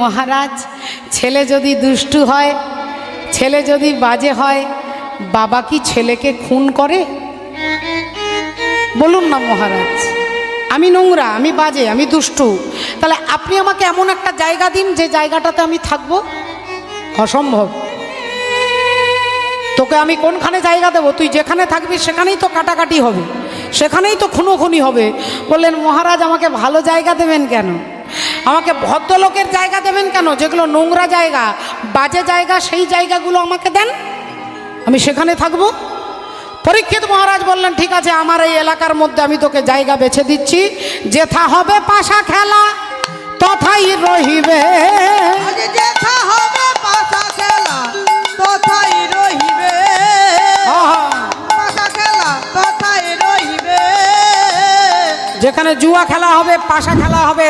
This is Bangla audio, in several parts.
মহারাজ, ছেলে যদি দুষ্টু হয়, ছেলে যদি বাজে হয়, বাবা কি ছেলেকে খুন করে? বলুন না মহারাজ, আমি নোংরা, আমি বাজে, আমি দুষ্টু, তাহলে আপনি আমাকে এমন একটা জায়গা দিন যে জায়গাটাতে আমি থাকবো। অসম্ভব। তোকে আমি কোনখানে জায়গা দেবো? তুই যেখানে থাকবি সেখানেই তো কাটাকাটি হবে, সেখানেই তো খুনোখুনি হবে। বললেন মহারাজ, আমাকে ভালো জায়গা দেবেন কেন? আমাকে ভদ্রলোকের জায়গা দেবেন কেন? যেগুলো নোংরা জায়গা, বাজে জায়গা, সেই জায়গাগুলো আমাকে দেন, আমি সেখানে থাকবো। পরীক্ষিত মহারাজ বললেন ঠিক আছে, আমার এই এলাকার মধ্যে আমি তোকে জায়গা বেছে দিচ্ছি, যেথা হবে পাশা খেলা তথাই রহিবে। যেথা হবে পাশা খেলা তথাই রহিবে, পাশা খেলা তথাই রহিবে। যেখানে জুয়া খেলা হবে, পাশা খেলা হবে,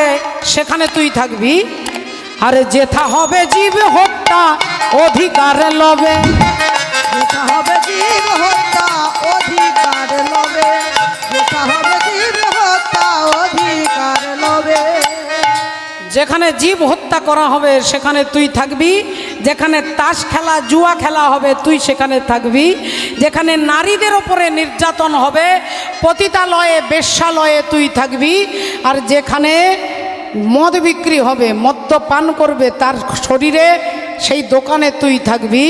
সেখানে তুই থাকবি। আরে যেথা হবে জীব হত্যা অধিকার লবে, যেথা হবে জীব হত্যা অধিকার লবে, যেথা হবে জীব হত্যা অধিকার লবে। যেখানে জীব হত্যা করা হবে সেখানে তুই থাকবি, যেখানে তাস খেলা জুয়া খেলা হবে তুই সেখানে থাকবি, যেখানে নারীদের ওপরে নির্যাতন হবে পতিতালয়ে বেশ্যালয়ে তুই থাকবি, আর যেখানে মদ বিক্রি হবে, মদ্যপান করবে তার শরীরে, সেই দোকানে তুই থাকবি।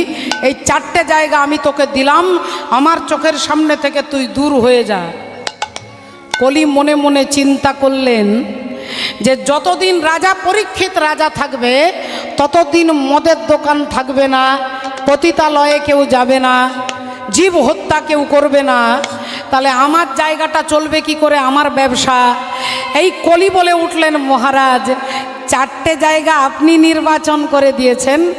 এই চারটে জায়গা আমি তোকে দিলাম, আমার চোখের সামনে থেকে তুই দূর হয়ে যা। কলি মনে মনে চিন্তা করলেন যে যতদিন রাজা পরীক্ষিত রাজা থাকবে ততদিন মদের দোকান থাকবে না, পতিতালয়ে কেউ যাবে না, জীব হত্যা কেউ করবে না, তাহলে আমার জায়গাটা চলবে কি করে, আমার ব্যবসা? এই কলি বলে উঠলেন মহারাজ, চারটে জায়গা আপনি নির্বাচন করে দিয়েছেন,